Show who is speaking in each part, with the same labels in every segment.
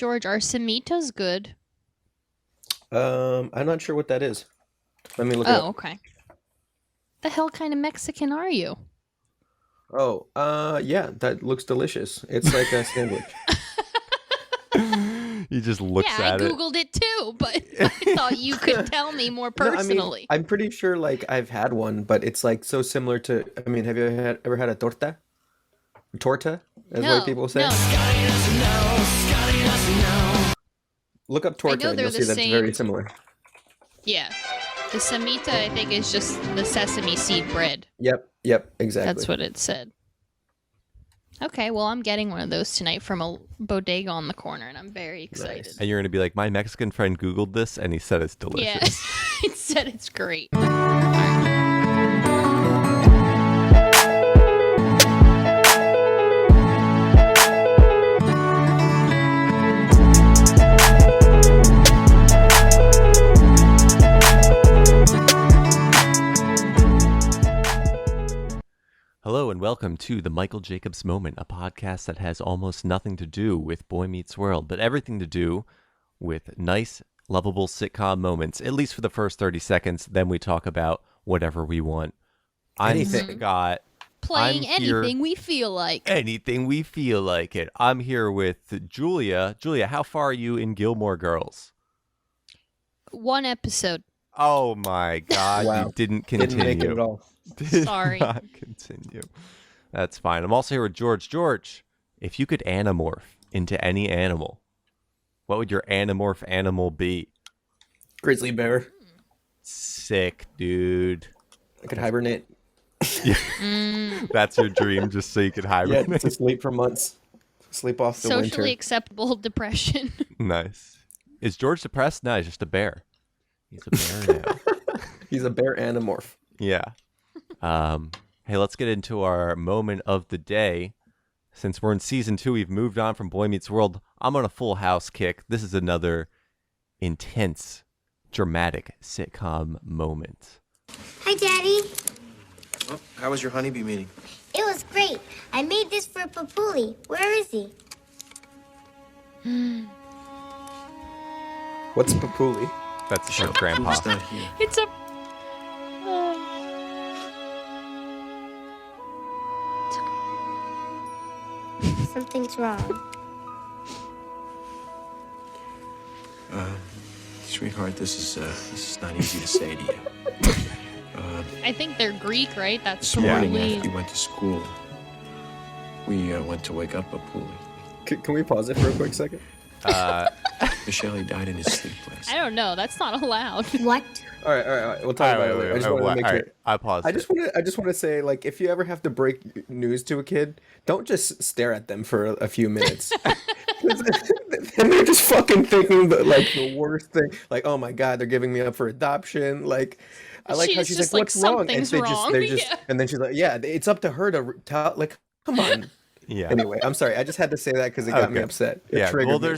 Speaker 1: George, are semitas good?
Speaker 2: I'm not sure what that is. Let me look it up.
Speaker 1: Oh, okay. The hell kind of Mexican are you?
Speaker 2: Oh, yeah, that looks delicious. It's like a sandwich.
Speaker 3: He just looks at
Speaker 1: I
Speaker 3: it.
Speaker 1: Googled it too, but I thought you could tell me more
Speaker 2: No, I mean,
Speaker 1: personally.
Speaker 2: I'm pretty sure like I've had one, but it's like so similar to. I mean, have you ever had a torta? Torta, as white people say.
Speaker 1: No.
Speaker 2: Look up torta, and
Speaker 1: they're
Speaker 2: you'll
Speaker 1: the
Speaker 2: see that's
Speaker 1: same.
Speaker 2: very similar.
Speaker 1: Yeah. The semita, I think, is just the sesame seed bread.
Speaker 2: Yep, exactly.
Speaker 1: That's what it said. Okay, well, I'm getting one of those tonight from a bodega on the corner, and I'm very excited.
Speaker 2: Nice.
Speaker 3: And you're going to be like, my Mexican friend Googled this, and he said it's delicious.
Speaker 1: Yeah, it said it's great.
Speaker 3: Hello and welcome to The Michael Jacobs Moment, a podcast that has almost nothing to do with Boy Meets World, but everything to do with nice, lovable sitcom moments, at least for the first 30 seconds. Then we talk about whatever we want.
Speaker 2: Anything.
Speaker 1: Playing anything we feel like.
Speaker 3: Anything we feel like it. I'm here with Julia. Julia, how far are you in Gilmore Girls?
Speaker 1: One episode.
Speaker 3: Oh my God,
Speaker 2: Wow.
Speaker 3: You didn't continue.
Speaker 2: Didn't make it at all.
Speaker 3: Did
Speaker 1: Sorry.
Speaker 3: not continue. That's fine. I'm also here with George. George, if you could anamorph into any animal, what would your anamorph animal be?
Speaker 2: Grizzly bear.
Speaker 3: Sick, dude.
Speaker 2: I could hibernate.
Speaker 3: That's your dream, just so you could
Speaker 2: Yeah,
Speaker 3: hibernate.
Speaker 2: to sleep for months. Sleep off the
Speaker 1: Socially
Speaker 2: winter.
Speaker 1: acceptable depression.
Speaker 3: Nice. Is George depressed? No, he's just a bear. He's a bear now.
Speaker 2: He's a bear anamorph.
Speaker 3: Yeah. Hey, let's get into our moment of the day. Since we're in season 2, we've moved on from Boy Meets World. I'm on a full house kick. This is another intense, dramatic sitcom moment.
Speaker 4: Hi, Daddy.
Speaker 5: Well, how was your honeybee meeting?
Speaker 4: It was great. I made this for Papuli. Where is he?
Speaker 2: What's papuli?
Speaker 3: That's her grandpa.
Speaker 5: He's not here.
Speaker 1: It's a...
Speaker 4: Something's wrong.
Speaker 5: Sweetheart, this is not easy to say to you.
Speaker 1: I think they're Greek, right? That's
Speaker 5: This morning
Speaker 1: probably...
Speaker 5: after you went to school, we went to wake up Papuli.
Speaker 2: Can we pause it for a quick second?
Speaker 5: Michelle died in his sleep last
Speaker 1: I
Speaker 5: night.
Speaker 1: don't know. That's not allowed.
Speaker 4: What?
Speaker 2: All right. We'll talk about it later. I just want to make
Speaker 3: all
Speaker 2: sure.
Speaker 3: right, I paused.
Speaker 2: I just want to say, like, if you ever have to break news to a kid, don't just stare at them for a few minutes. And they're just fucking thinking the worst thing. Like, oh my God, they're giving me up for adoption. Like, I like how
Speaker 1: She's
Speaker 2: she's
Speaker 1: just
Speaker 2: like,
Speaker 1: like,
Speaker 2: what's wrong? And
Speaker 1: something's
Speaker 2: they're
Speaker 1: wrong.
Speaker 2: just,
Speaker 1: Yeah.
Speaker 2: and then she's like, yeah, it's up to her to tell. Like, come on.
Speaker 3: Yeah.
Speaker 2: Anyway, I'm sorry. I just had to say that because it got me
Speaker 3: Okay.
Speaker 2: upset. It
Speaker 3: Yeah.
Speaker 2: triggered
Speaker 3: Well,
Speaker 2: me.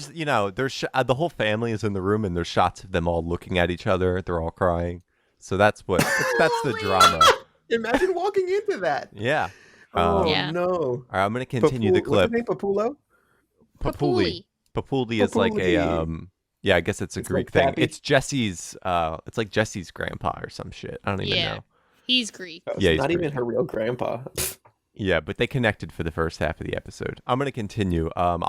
Speaker 3: there's the whole family is in the room, and there's shots of them all looking at each other. They're all crying. So that's the drama.
Speaker 2: Imagine walking into that.
Speaker 3: Yeah.
Speaker 2: Oh
Speaker 1: Yeah.
Speaker 2: no.
Speaker 3: All right, I'm gonna continue the clip.
Speaker 2: What's his name? Papulo?
Speaker 3: Papuli. Papuli is like a
Speaker 2: Papuli.
Speaker 3: yeah, I guess it's a
Speaker 2: It's
Speaker 3: Greek
Speaker 2: like
Speaker 3: thing.
Speaker 2: Pappy.
Speaker 3: It's Jesse's it's like Jesse's grandpa or some shit. I don't even
Speaker 1: Yeah.
Speaker 3: know.
Speaker 1: He's Greek.
Speaker 2: That was
Speaker 3: Yeah, he's
Speaker 2: not
Speaker 3: Greek.
Speaker 2: even her real grandpa.
Speaker 3: Yeah, but they connected for the first half of the episode. I'm gonna continue. I'm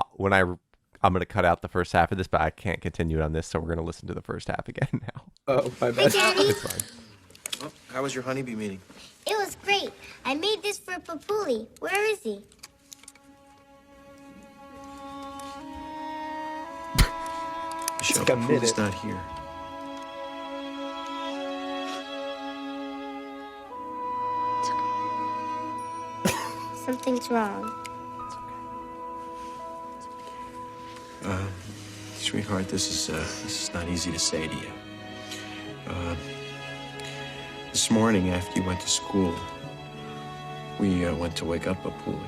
Speaker 3: gonna cut out the first half of this, but I can't continue on this, so we're gonna listen to the first half again now.
Speaker 2: Oh, my
Speaker 4: Hi,
Speaker 2: bad.
Speaker 4: Daddy.
Speaker 3: It's fine.
Speaker 5: Well, how was your honeybee meeting?
Speaker 4: It was great. I made this for Papuli. Where is he?
Speaker 5: Michelle,
Speaker 2: like a minute.
Speaker 5: Papuli's not here.
Speaker 4: Something's wrong.
Speaker 5: Sweetheart, this is not easy to say to you. This morning after you went to school, we went to wake up Papuli.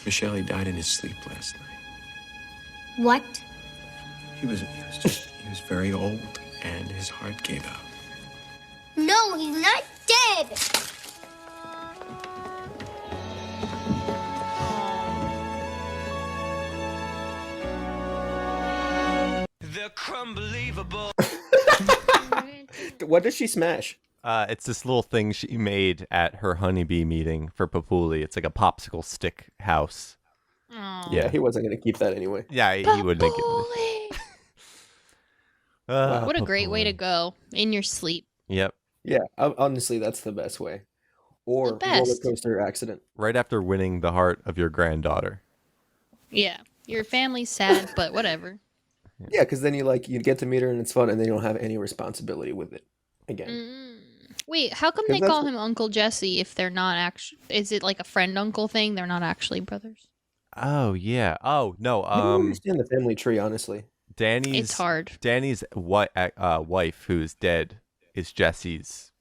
Speaker 5: Michelle died in his sleep last night.
Speaker 4: What?
Speaker 5: He was very old, and his heart gave out.
Speaker 4: No, he's not dead.
Speaker 2: What does she smash?
Speaker 3: It's this little thing she made at her honeybee meeting for Papuli. It's like a popsicle stick house.
Speaker 1: Aw.
Speaker 2: Yeah, he wasn't going to keep that anyway.
Speaker 3: Yeah, he would make it.
Speaker 1: Papuli!
Speaker 2: Wow.
Speaker 1: What a great way to
Speaker 3: Papuli.
Speaker 1: go in your sleep.
Speaker 3: Yep.
Speaker 2: Yeah, honestly, that's the best way. Or
Speaker 1: The best.
Speaker 2: roller coaster accident.
Speaker 3: Right after winning the heart of your granddaughter.
Speaker 1: Yeah, your family's sad, but whatever.
Speaker 2: Yeah, because then you get to meet her and it's fun, and then you don't have any responsibility with it again.
Speaker 1: Wait, how come
Speaker 2: 'Cause
Speaker 1: they
Speaker 2: that's
Speaker 1: call
Speaker 2: what-
Speaker 1: him Uncle Jesse if they're not actually? Is it like a friend uncle thing? They're not actually brothers.
Speaker 3: Oh yeah. Oh no.
Speaker 2: I don't understand the family tree, honestly.
Speaker 3: Danny's
Speaker 1: It's hard.
Speaker 3: Danny's wife, who's dead, is Jesse's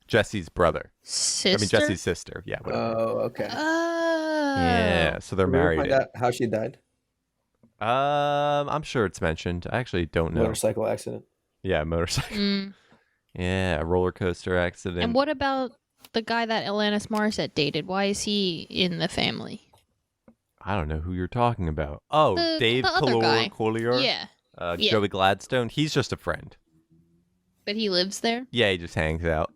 Speaker 3: brother.
Speaker 1: Sister.
Speaker 3: I mean Jesse's sister. Yeah. Whatever.
Speaker 2: Oh, okay.
Speaker 1: Oh.
Speaker 3: Yeah. So they're
Speaker 2: Did we ever
Speaker 3: married.
Speaker 2: find out how she died?
Speaker 3: I'm sure it's mentioned. I actually don't know.
Speaker 2: Motorcycle accident.
Speaker 3: Yeah, motorcycle.
Speaker 1: Mm.
Speaker 3: Yeah, a roller coaster accident.
Speaker 1: And what about the guy that Alanis Morissette dated? Why is he in the family?
Speaker 3: I don't know who you're talking about. Oh, Dave
Speaker 1: the other guy.
Speaker 3: Collier.
Speaker 1: Yeah, yeah.
Speaker 3: Joey Gladstone. He's just a friend.
Speaker 1: but he lives there.
Speaker 3: Yeah, he just hangs out.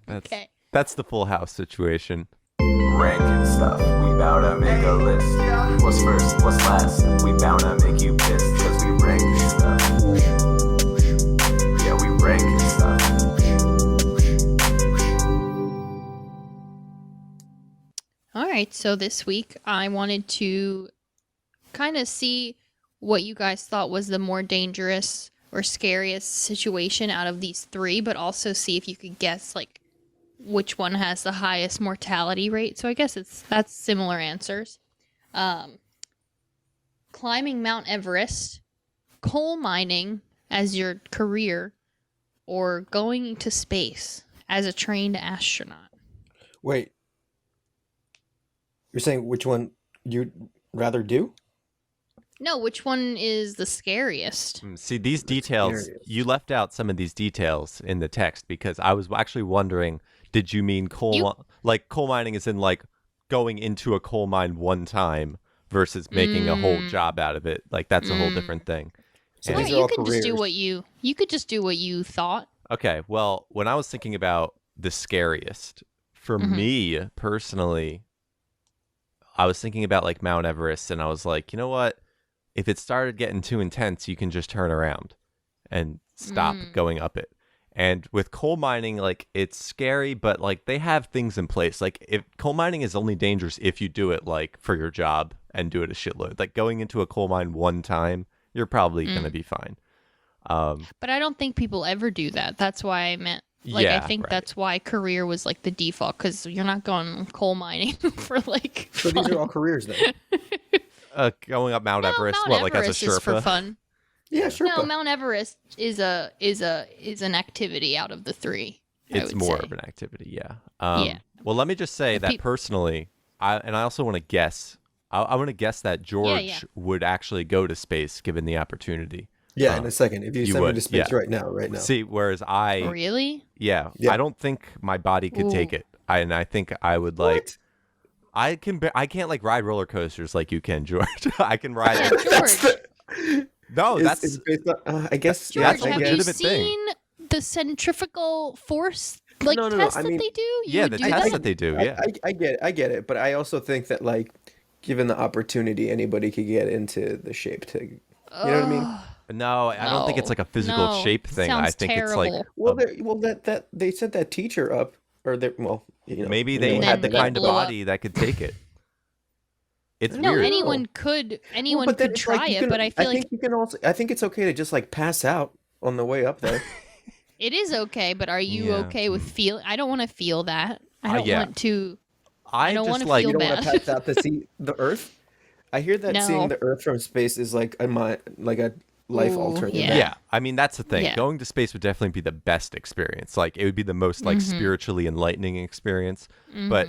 Speaker 1: Okay.
Speaker 3: That's the Full House situation.
Speaker 6: Ranking stuff, we bout to make a list. What's first, what's last? We bout to make you pissed, cause we rank stuff. Yeah, we rank stuff.
Speaker 1: All right, so this week I wanted to kind of see what you guys thought was the more dangerous or scariest situation out of these three, but also see if you could guess like which one has the highest mortality rate. So I guess that's similar answers. Climbing Mount Everest, coal mining as your career, or going to space as a trained astronaut.
Speaker 2: Wait. You're saying which one you'd rather do?
Speaker 1: No, which one is the scariest?
Speaker 3: See, these details,
Speaker 2: scariest.
Speaker 3: you left out some of these details in the text because I was actually wondering, did you mean like coal mining is in like going into a coal mine one time versus making a whole job out of it? Like that's a whole different thing.
Speaker 2: So
Speaker 3: And-
Speaker 2: these are
Speaker 1: You
Speaker 2: all
Speaker 1: could just do
Speaker 2: careers.
Speaker 1: what you thought.
Speaker 3: Okay, well, when I was thinking about the scariest, for me personally, I was thinking about like Mount Everest and I was like, you know what? If it started getting too intense, you can just turn around and stop going up it. And with coal mining, like it's scary, but like they have things in place. Like if coal mining is only dangerous if you do it like for your job and do it a shitload. Like going into a coal mine one time, you're probably gonna be fine.
Speaker 1: But I don't think people ever do that. That's why I meant like I
Speaker 3: Yeah,
Speaker 1: think
Speaker 3: right.
Speaker 1: that's why career was like the default because you're not going coal mining for like.
Speaker 2: So these
Speaker 1: fun.
Speaker 2: are all careers then.
Speaker 3: Going up Mount
Speaker 1: No,
Speaker 3: Everest,
Speaker 1: Mount
Speaker 3: what like
Speaker 1: Everest
Speaker 3: as a
Speaker 1: is for
Speaker 3: Sherpa?
Speaker 1: fun.
Speaker 2: Yeah, sure.
Speaker 1: No, Mount Everest is an activity out of the three. I
Speaker 3: It's
Speaker 1: would
Speaker 3: more
Speaker 1: say.
Speaker 3: of an activity, yeah.
Speaker 1: Yeah.
Speaker 3: Well, let me just say
Speaker 1: If
Speaker 3: that
Speaker 1: peop-
Speaker 3: personally, I also want to guess. I want to guess that George
Speaker 1: yeah.
Speaker 3: would actually go to space given the opportunity.
Speaker 2: Yeah, in a second. If you
Speaker 3: you
Speaker 2: send me
Speaker 3: would,
Speaker 2: to space
Speaker 3: yeah.
Speaker 2: right now.
Speaker 3: See, whereas I,
Speaker 1: Really?
Speaker 3: yeah,
Speaker 2: Yeah.
Speaker 3: I don't think my body could take
Speaker 1: Ooh.
Speaker 3: it. I think I would like.
Speaker 2: What?
Speaker 3: I can't like ride roller coasters like you can, George. I can ride.
Speaker 1: Yeah,
Speaker 3: it.
Speaker 1: George.
Speaker 3: No,
Speaker 2: It's
Speaker 3: that's
Speaker 2: based on, I guess.
Speaker 1: George,
Speaker 3: that's a
Speaker 2: I
Speaker 1: have
Speaker 2: guess.
Speaker 1: you
Speaker 3: legitimate thing.
Speaker 1: seen the centrifugal force like
Speaker 2: No,
Speaker 1: test
Speaker 2: I
Speaker 1: that
Speaker 2: mean-
Speaker 1: they do? You
Speaker 3: yeah,
Speaker 1: would
Speaker 3: the
Speaker 1: do
Speaker 3: test
Speaker 1: that?
Speaker 3: that they do.
Speaker 2: I,
Speaker 3: Yeah,
Speaker 2: I get it, but I also think that like, given the opportunity, anybody could get into the shape to, you know what I mean?
Speaker 3: no, I don't think it's
Speaker 1: No.
Speaker 3: like a physical
Speaker 1: No.
Speaker 3: shape thing. I
Speaker 1: Sounds
Speaker 3: think
Speaker 1: terrible.
Speaker 3: it's like
Speaker 2: Well, that they set that teacher up, or they, well, you know,
Speaker 3: maybe
Speaker 2: you
Speaker 3: they
Speaker 2: know,
Speaker 3: had the
Speaker 1: they
Speaker 3: kind of
Speaker 1: blew up.
Speaker 3: body that could take it. It's
Speaker 1: No,
Speaker 3: weird.
Speaker 1: anyone could
Speaker 2: Well, but then
Speaker 1: could
Speaker 2: it's like
Speaker 1: try
Speaker 2: you
Speaker 1: it,
Speaker 2: can-
Speaker 1: but I feel like
Speaker 2: think you can also. I think it's okay to just like pass out on the way up there.
Speaker 1: it is okay, but are you
Speaker 3: Yeah.
Speaker 1: okay with feel? I don't want to feel that. I don't
Speaker 3: yeah.
Speaker 1: want to.
Speaker 3: I
Speaker 1: don't
Speaker 3: just
Speaker 1: wanna
Speaker 3: like
Speaker 1: feel
Speaker 2: You don't want to
Speaker 1: bad.
Speaker 2: pass out to see the Earth. I hear that
Speaker 1: No.
Speaker 2: seeing the Earth from space is like a life
Speaker 1: Ooh,
Speaker 2: altering.
Speaker 1: yeah.
Speaker 3: yeah. I mean that's the thing.
Speaker 1: Yeah.
Speaker 3: Going to space would definitely be the best experience. Like it would be the most like spiritually enlightening experience. But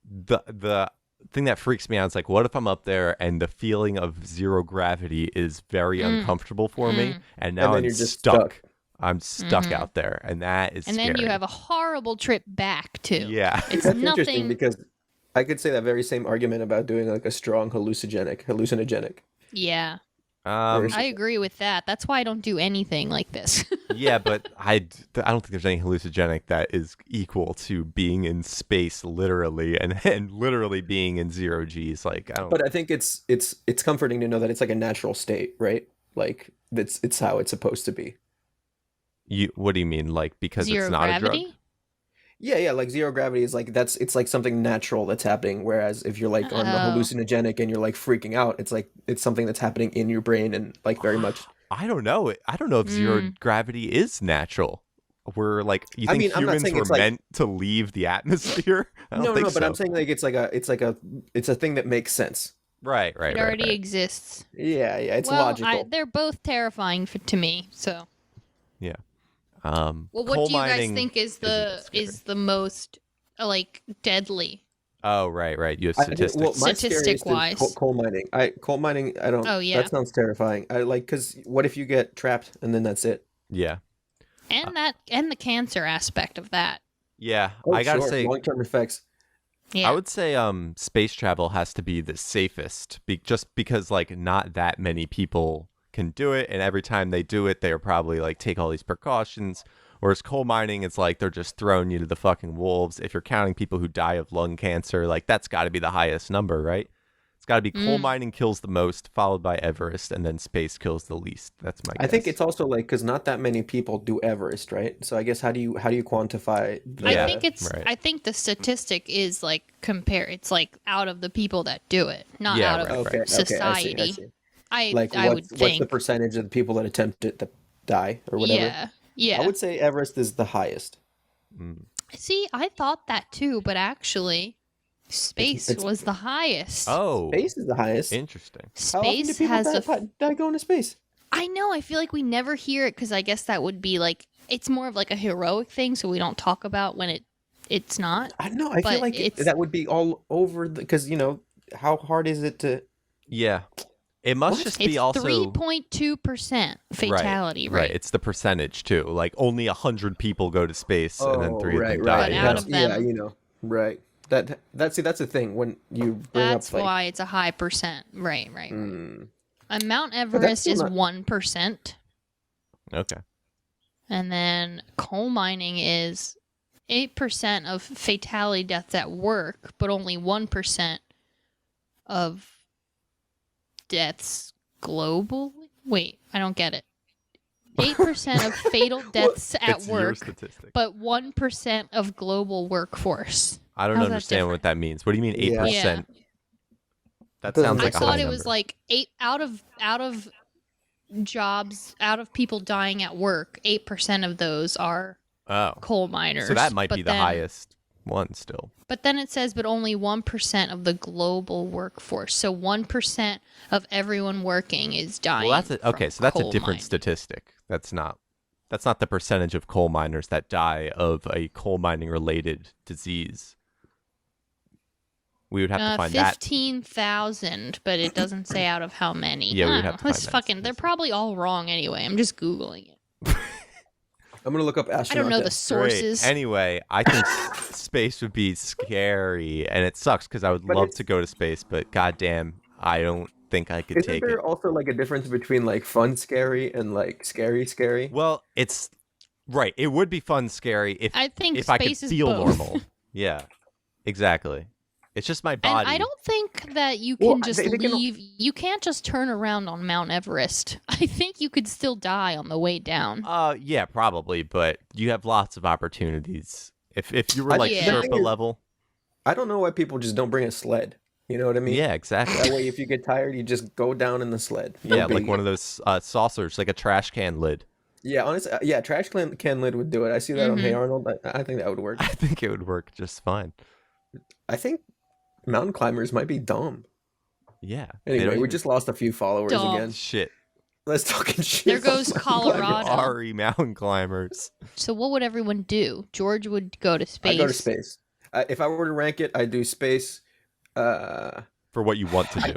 Speaker 3: the thing that freaks me out is like, what if I'm up there and the feeling of zero gravity is very uncomfortable for me, and now
Speaker 2: then
Speaker 3: I'm
Speaker 2: you're just
Speaker 3: stuck.
Speaker 2: stuck.
Speaker 3: I'm stuck out there, and that is
Speaker 1: And
Speaker 3: scary.
Speaker 1: then you have a horrible trip back too.
Speaker 3: yeah.
Speaker 1: It's
Speaker 2: That's interesting
Speaker 1: nothing.
Speaker 2: because I could say that very same argument about doing like a strong hallucinogenic.
Speaker 1: Yeah. I agree with that. That's why I don't do anything like this.
Speaker 3: Yeah, but I don't think there's any hallucinogenic that is equal to being in space literally and literally being in 0 Gs. Like, I don't.
Speaker 2: But I think it's comforting to know that it's like a natural state, right? Like it's how it's supposed to be.
Speaker 3: What do you mean? Like, because
Speaker 1: Zero
Speaker 3: it's not a drug?
Speaker 1: gravity?
Speaker 2: Yeah, like zero gravity is like it's like something natural that's happening. Whereas if you're like on the
Speaker 1: Oh.
Speaker 2: hallucinogenic and you're like freaking out, it's like it's something that's happening in your brain and like very much.
Speaker 3: I don't know. I don't know if zero gravity is natural. We're like, you
Speaker 2: I
Speaker 3: think
Speaker 2: mean, I'm not
Speaker 3: humans
Speaker 2: saying
Speaker 3: were
Speaker 2: it's like-
Speaker 3: meant to leave the atmosphere? I don't
Speaker 2: No,
Speaker 3: think
Speaker 2: but
Speaker 3: so.
Speaker 2: I'm saying like it's a thing that makes sense.
Speaker 3: Right.
Speaker 1: It already exists.
Speaker 2: Yeah, it's
Speaker 1: well,
Speaker 2: logical.
Speaker 1: they're both terrifying to me. So,
Speaker 3: Yeah.
Speaker 1: well, what
Speaker 3: Coal
Speaker 1: do you guys
Speaker 3: mining
Speaker 1: think is the most like deadly?
Speaker 3: Oh, right. You have
Speaker 2: I think-
Speaker 3: statistics.
Speaker 2: well, my
Speaker 1: Statistic
Speaker 2: scariest is
Speaker 1: wise.
Speaker 2: coal mining. Coal mining. I don't.
Speaker 1: Oh, yeah.
Speaker 2: That sounds terrifying. I like because what if you get trapped and then that's it?
Speaker 3: Yeah.
Speaker 1: And the cancer aspect of that.
Speaker 3: Yeah.
Speaker 2: Oh,
Speaker 3: I gotta
Speaker 2: sure.
Speaker 3: say,
Speaker 2: long-term effects.
Speaker 1: Yeah.
Speaker 3: I would say space travel has to be the safest just because like not that many people can do it, and every time they do it they're probably like take all these precautions, whereas coal mining it's like they're just throwing you to the fucking wolves. If you're counting people who die of lung cancer, like that's got to be the highest number, right? It's got to be coal mining kills the most, followed by Everest, and then space kills the least. That's my guess.
Speaker 2: I think it's also like because not that many people do Everest, right? So I guess how do you quantify?
Speaker 3: Yeah,
Speaker 1: I
Speaker 3: right.
Speaker 1: think the statistic is like it's like out of the people that do it, not
Speaker 3: Yeah,
Speaker 1: out of
Speaker 3: right,
Speaker 2: Okay,
Speaker 1: society.
Speaker 2: I see.
Speaker 1: I
Speaker 2: Like
Speaker 1: I would
Speaker 2: what's
Speaker 1: think.
Speaker 2: the percentage of the people that attempt it that die or whatever?
Speaker 1: Yeah.
Speaker 2: I would say Everest is the highest.
Speaker 1: See, I thought that too, but actually, space
Speaker 2: It's-
Speaker 1: was the highest.
Speaker 3: Oh,
Speaker 2: Space is the highest.
Speaker 3: interesting.
Speaker 2: How often do
Speaker 1: Space
Speaker 2: people
Speaker 1: has
Speaker 2: die going to space?
Speaker 1: I know. I feel like we never hear it because I guess that would be like it's more of like a heroic thing, so we don't talk about when it's not.
Speaker 2: I know. I
Speaker 1: But
Speaker 2: feel like
Speaker 1: it's-
Speaker 2: that would be all over because how hard is it to?
Speaker 3: Yeah, it must just
Speaker 1: It's
Speaker 3: be also
Speaker 1: 3.2% fatality rate.
Speaker 3: Right, it's the percentage too. Like only 100 people go to space, and then 3 of them die.
Speaker 1: But out of them-
Speaker 2: Yeah, right. That's the thing when you bring
Speaker 1: That's
Speaker 2: up like
Speaker 1: why it's a high percent. Right.
Speaker 2: mm,
Speaker 1: And Mount Everest
Speaker 2: still
Speaker 1: is
Speaker 2: not-
Speaker 1: 1%.
Speaker 3: Okay.
Speaker 1: And then coal mining is 8% of fatality deaths at work, but only 1% of deaths globally. Wait, I don't get it. 8% of fatal deaths at
Speaker 3: It's your
Speaker 1: work,
Speaker 3: statistic.
Speaker 1: but 1% of global workforce.
Speaker 3: I don't
Speaker 1: How's that
Speaker 3: understand what
Speaker 1: different?
Speaker 3: that means. What do you mean
Speaker 2: Yeah.
Speaker 3: 8%? That
Speaker 2: Doesn't
Speaker 3: sounds
Speaker 2: make
Speaker 3: like
Speaker 1: I
Speaker 3: a
Speaker 1: thought
Speaker 3: high
Speaker 1: it
Speaker 3: number.
Speaker 1: was like 8 out of jobs, out of people dying at work, 8% of those are
Speaker 3: Oh,
Speaker 1: coal miners.
Speaker 3: so that might
Speaker 1: but
Speaker 3: be the
Speaker 1: then-
Speaker 3: highest one still.
Speaker 1: But then it says, but only 1% of the global workforce. So 1% of everyone working is dying.
Speaker 3: Well, okay. So that's a
Speaker 1: coal
Speaker 3: different
Speaker 1: mining.
Speaker 3: statistic. That's not the percentage of coal miners that die of a coal mining related disease. We would have to find that.
Speaker 1: 15,000, but it doesn't say out of how many.
Speaker 3: Yeah, we
Speaker 1: I
Speaker 3: would
Speaker 1: don't
Speaker 3: have to
Speaker 1: know. It's
Speaker 3: find that
Speaker 1: fucking. They're probably all wrong anyway. I'm just googling it.
Speaker 2: I'm gonna look up astronaut.
Speaker 1: I don't know the
Speaker 2: deaths.
Speaker 1: sources.
Speaker 3: Great. Anyway, I think space would be scary, and it sucks because I would
Speaker 2: But
Speaker 3: love
Speaker 2: it's-
Speaker 3: to go to space, but goddamn, I don't think I could
Speaker 2: Isn't
Speaker 3: take
Speaker 2: there
Speaker 3: it.
Speaker 2: also like a difference between like fun scary and like scary?
Speaker 3: Well, it's right. It would be fun, scary if
Speaker 1: I think
Speaker 3: if I could
Speaker 1: space is
Speaker 3: feel
Speaker 1: both.
Speaker 3: normal. Yeah, exactly. It's just my body.
Speaker 1: And I don't think that you
Speaker 2: Well,
Speaker 1: can just
Speaker 2: they can-
Speaker 1: leave. You can't just turn around on Mount Everest. I think you could still die on the way down.
Speaker 3: Yeah, probably, but you have lots of opportunities. If you were
Speaker 2: I-
Speaker 3: like
Speaker 1: Yeah.
Speaker 2: the thing
Speaker 3: Sherpa
Speaker 2: is-
Speaker 3: level.
Speaker 2: I don't know why people just don't bring a sled. You know what I mean?
Speaker 3: Yeah, exactly.
Speaker 2: That way, if you get tired, you just go down in the sled.
Speaker 3: Yeah, like one of those saucers, like a trash can lid.
Speaker 2: Yeah, honestly, yeah, trash can lid would do it. I see that on Hey Arnold. I think that would work.
Speaker 3: I think it would work just fine.
Speaker 2: I think mountain climbers might be dumb.
Speaker 3: Yeah. they don't
Speaker 2: Anyway, we
Speaker 3: even-
Speaker 2: just lost a few followers
Speaker 1: Dumb.
Speaker 2: again.
Speaker 3: shit.
Speaker 2: Let's talking shit.
Speaker 1: There
Speaker 2: on
Speaker 1: goes
Speaker 2: mountain
Speaker 1: Colorado.
Speaker 2: climbers.
Speaker 3: Sorry, mountain climbers.
Speaker 1: So what would everyone do? George would go to space.
Speaker 2: I go to space. If I were to rank it, I'd do space.
Speaker 3: For what you want to do.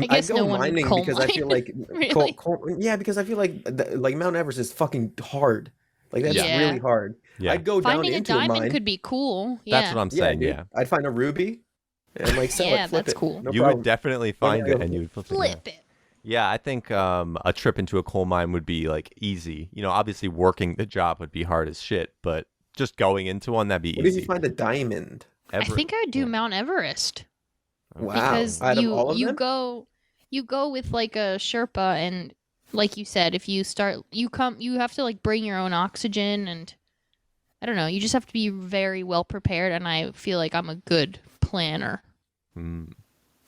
Speaker 1: I guess
Speaker 2: I'd go
Speaker 1: no one would
Speaker 2: mining
Speaker 1: coal
Speaker 2: because I feel
Speaker 1: mine.
Speaker 2: like
Speaker 1: Really?
Speaker 2: yeah, because I feel like like Mount Everest is fucking hard. Like that's
Speaker 1: Yeah.
Speaker 2: really hard.
Speaker 3: Yeah.
Speaker 2: I'd go
Speaker 1: Finding
Speaker 2: down
Speaker 1: a
Speaker 2: into a
Speaker 1: diamond
Speaker 2: mine.
Speaker 1: could be cool. Yeah.
Speaker 3: That's what I'm
Speaker 2: Yeah,
Speaker 3: saying,
Speaker 2: dude.
Speaker 3: yeah.
Speaker 2: I'd find a ruby and like sell
Speaker 1: Yeah,
Speaker 2: it, flip
Speaker 1: that's
Speaker 2: it.
Speaker 1: cool.
Speaker 2: No
Speaker 3: You
Speaker 2: problem.
Speaker 3: would definitely find
Speaker 2: yeah,
Speaker 3: it and you would flip it.
Speaker 1: Flip it.
Speaker 3: Yeah, I think a trip into a coal mine would be like easy. You know, obviously working the job would be hard as shit, but just going into one, that'd be
Speaker 2: What if you
Speaker 3: easy.
Speaker 2: find a diamond?
Speaker 1: I think I would do
Speaker 3: Yeah.
Speaker 1: Mount Everest
Speaker 2: Wow.
Speaker 1: because
Speaker 2: Out of
Speaker 1: you
Speaker 2: all of
Speaker 1: you
Speaker 2: them?
Speaker 1: go you go with like a Sherpa, and like you said, if you start you have to like bring your own oxygen, and I don't know, you just have to be very well prepared, and I feel like I'm a good planner.
Speaker 3: Mm.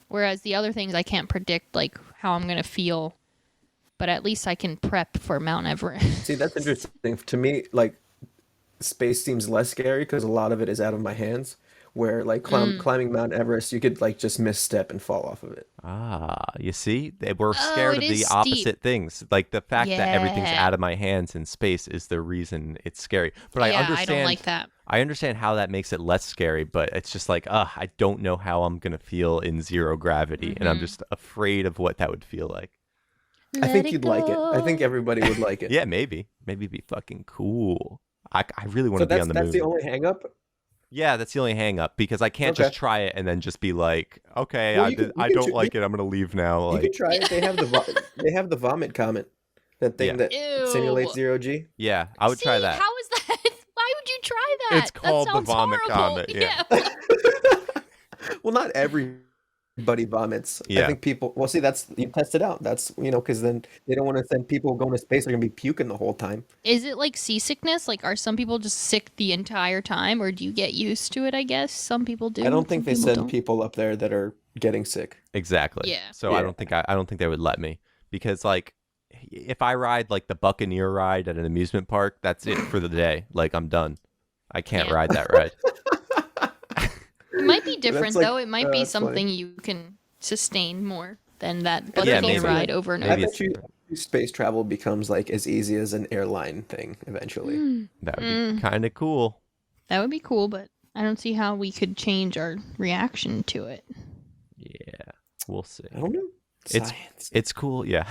Speaker 1: Whereas the other things I can't predict like how I'm going to feel, but at least I can prep for Mount Everest.
Speaker 2: See, that's interesting. To me, like space seems less scary because a lot of it is out of my hands. Where like climbing Mount Everest, you could like just misstep and fall off of it.
Speaker 3: Ah, you see, we're
Speaker 1: Oh,
Speaker 3: scared
Speaker 1: it
Speaker 3: of
Speaker 1: is
Speaker 3: the
Speaker 1: steep.
Speaker 3: opposite things. Like the fact that everything's
Speaker 1: Yeah.
Speaker 3: out of my hands in space is the reason it's scary. But I
Speaker 1: Yeah, I don't
Speaker 3: understand.
Speaker 1: like that.
Speaker 3: I understand how that makes it less scary, but it's just like, I don't know how I'm gonna feel in zero gravity, and I'm just afraid of what that would feel like.
Speaker 2: I
Speaker 1: Let
Speaker 2: think
Speaker 1: it
Speaker 2: you'd like it. I think
Speaker 1: go.
Speaker 2: everybody would like it.
Speaker 3: Yeah, maybe it'd be fucking cool. I really want
Speaker 2: So
Speaker 3: to be on the
Speaker 2: that's
Speaker 3: moon.
Speaker 2: the only hang up.
Speaker 3: Yeah, that's the only hang up because I can't
Speaker 2: Okay.
Speaker 3: just try it and then just be like, okay,
Speaker 2: Well,
Speaker 3: I don't like it. I'm gonna leave now.
Speaker 2: You
Speaker 3: Like,
Speaker 2: can try it. They have the vomit comet, that thing
Speaker 3: Yeah.
Speaker 2: that
Speaker 1: Ew.
Speaker 2: simulates zero G.
Speaker 3: yeah, I would try
Speaker 1: See,
Speaker 3: that.
Speaker 1: How is that? Why would you try that?
Speaker 3: It's called
Speaker 1: that
Speaker 3: the
Speaker 1: sounds
Speaker 3: vomit
Speaker 1: horrible.
Speaker 3: comet, yeah.
Speaker 2: Well, not everybody vomits. I
Speaker 3: Yeah.
Speaker 2: think people. Well, see, that's you test it out. That's because then they don't want to send people going to space. They're gonna be puking the whole time.
Speaker 1: Is it like seasickness? Like, are some people just sick the entire time, or do you get used to it? I guess some people do.
Speaker 2: I don't think
Speaker 1: some
Speaker 2: they
Speaker 1: people
Speaker 2: send
Speaker 1: don't.
Speaker 2: people up there that are getting sick.
Speaker 3: Exactly.
Speaker 1: Yeah.
Speaker 3: So
Speaker 2: Yeah.
Speaker 3: I don't think they would let me because like if I ride like the Buccaneer ride at an amusement park, that's it for the day. Like I'm done. I can't
Speaker 1: Yeah.
Speaker 3: ride that ride.
Speaker 1: It might be different
Speaker 2: like-
Speaker 1: though. It might be
Speaker 2: that's funny.
Speaker 1: something you can sustain more than that
Speaker 2: Yeah,
Speaker 1: Buccaneer
Speaker 3: maybe.
Speaker 1: ride over and
Speaker 3: Maybe
Speaker 2: I
Speaker 1: over.
Speaker 2: bet you space travel becomes like as easy as an airline thing eventually.
Speaker 3: That would be kind of cool.
Speaker 1: That would be cool, but I don't see how we could change our reaction to it.
Speaker 3: Yeah. We'll see.
Speaker 2: I don't know.
Speaker 3: It's-
Speaker 2: Science.
Speaker 3: It's cool, yeah.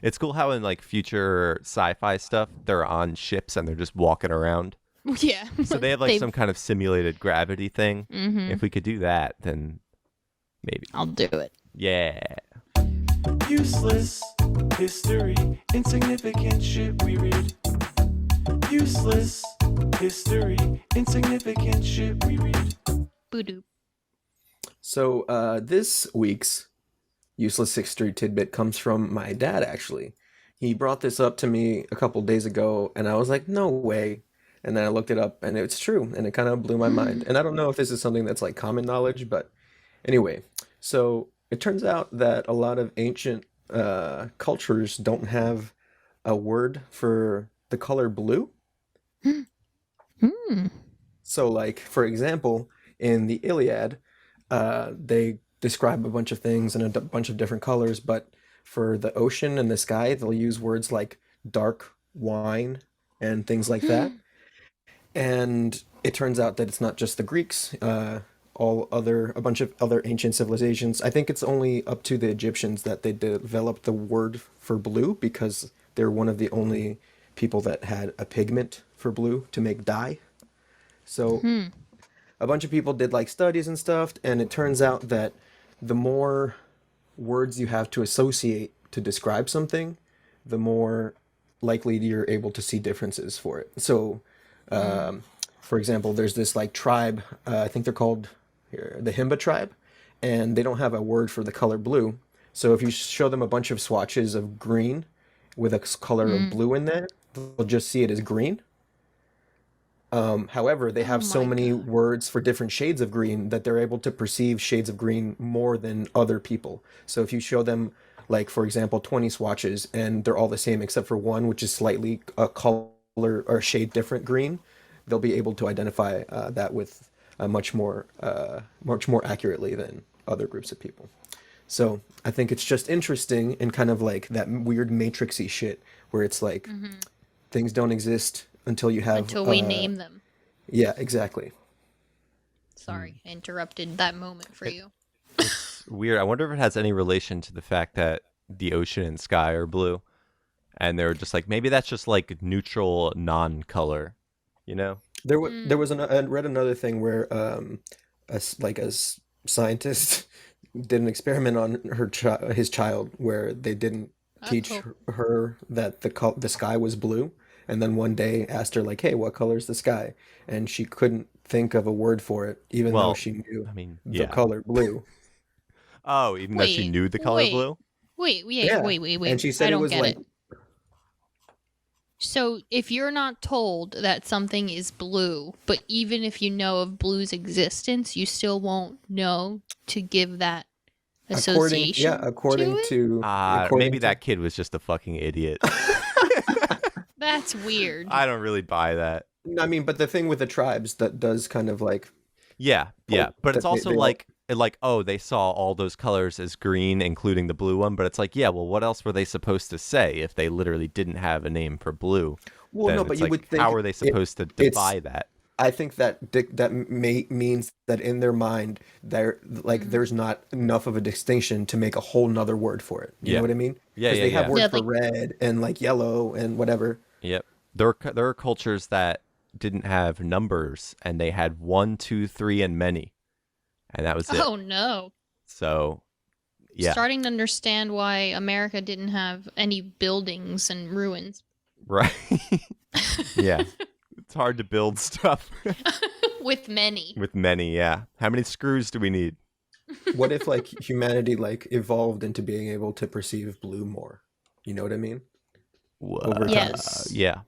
Speaker 3: It's cool how in like future sci-fi stuff they're on ships and they're just walking around.
Speaker 1: Yeah.
Speaker 3: So they have like some kind of simulated gravity thing.
Speaker 1: Mm-hmm.
Speaker 3: If we could do that, then maybe.
Speaker 1: I'll do it.
Speaker 3: Yeah.
Speaker 7: Useless history, insignificant shit we read. Useless history, insignificant shit we read.
Speaker 1: Boo-doo.
Speaker 2: So this week's useless history tidbit comes from my dad. Actually, he brought this up to me a couple days ago, and I was like, "No way!" And then I looked it up, and it's true, and it kind of blew my mind. And I don't know if this is something that's like common knowledge, but anyway, so it turns out that a lot of ancient cultures don't have a word for the color blue.
Speaker 1: Hmm.
Speaker 2: So, like, for example, in the Iliad, they describe a bunch of things in a bunch of different colors, but for the ocean and the sky, they'll use words like dark wine and things like that. And it turns out that it's not just the Greeks, a bunch of other ancient civilizations. I think it's only up to the Egyptians that they developed the word for blue because they're one of the only people that had a pigment for blue to make dye. So a bunch of people did like studies and stuff, and it turns out that the more words you have to associate to describe something, the more likely you're able to see differences for it. So, for example, there's this like tribe, I think they're called the Himba tribe, and they don't have a word for the color blue. So if you show them a bunch of swatches of green with a color of blue in there, they'll just see it as green. However, they have so
Speaker 1: my
Speaker 2: many words for different shades of green that they're able to perceive shades of green more than other people. So if you show them, like, for example, 20 swatches and they're all the same except for one, which is slightly a color or shade different green, they'll be able to identify that with much more accurately than other groups of people. So I think it's just interesting and kind of like that weird matrixy shit where it's like things don't exist until you have
Speaker 1: Until we name them.
Speaker 2: Yeah, exactly.
Speaker 1: Sorry, I interrupted that moment for you.
Speaker 3: Weird. I wonder if it has any relation to the fact that the ocean and sky are blue. And they're just like, maybe that's just like neutral non-color, you know?
Speaker 2: There was I read another thing where a scientist did an experiment on his child where they didn't teach
Speaker 1: Uh-oh.
Speaker 2: her that the sky was blue, and then one day asked her like, "Hey, what color is the sky?" And she couldn't think of a word for it, even though
Speaker 3: Well,
Speaker 2: she knew
Speaker 3: I mean,
Speaker 2: the
Speaker 3: yeah.
Speaker 2: color blue.
Speaker 3: Oh, even though she
Speaker 1: Wait,
Speaker 3: knew the color
Speaker 1: wait,
Speaker 3: blue?
Speaker 2: Yeah, and
Speaker 1: wait.
Speaker 2: she
Speaker 1: I
Speaker 2: said it
Speaker 1: don't
Speaker 2: was
Speaker 1: get
Speaker 2: like,
Speaker 1: it. So if you're not told that something is blue, but even if you know of blue's existence, you still won't know to give that association to
Speaker 2: according
Speaker 1: it?
Speaker 2: to
Speaker 3: Maybe
Speaker 2: according to
Speaker 3: that kid was just a fucking idiot.
Speaker 1: That's weird.
Speaker 3: I don't really buy that.
Speaker 2: I mean, but the thing with the tribes that does kind of like
Speaker 3: Yeah,
Speaker 2: oh,
Speaker 3: but it's
Speaker 2: that
Speaker 3: also
Speaker 2: they all,
Speaker 3: like oh, they saw all those colors as green, including the blue one. But it's like, yeah, well, what else were they supposed to say if they literally didn't have a name for blue?
Speaker 2: well,
Speaker 3: Then
Speaker 2: no, but
Speaker 3: it's
Speaker 2: you
Speaker 3: like,
Speaker 2: would think
Speaker 3: how are they supposed to
Speaker 2: it's
Speaker 3: defy that?
Speaker 2: I think that means that in their mind there like there's not enough of a distinction to make a whole nother word for it. You know
Speaker 3: Yeah,
Speaker 2: what I mean?
Speaker 3: yeah,
Speaker 2: Because
Speaker 3: yeah,
Speaker 2: they have
Speaker 3: yeah.
Speaker 2: words
Speaker 1: Yeah,
Speaker 2: for
Speaker 1: like
Speaker 2: red and like yellow and whatever.
Speaker 3: Yep. There are cultures that didn't have numbers and they had 1, 2, 3, and many, and that was it.
Speaker 1: oh no.
Speaker 3: So yeah,
Speaker 1: Starting to understand why America didn't have any buildings and ruins.
Speaker 3: right. Yeah, it's hard to build stuff
Speaker 1: With many.
Speaker 3: with many. Yeah, how many screws do we need?
Speaker 2: What if like humanity like evolved into being able to perceive blue more? You know what I mean? Over time.
Speaker 1: Yes.
Speaker 3: Yeah.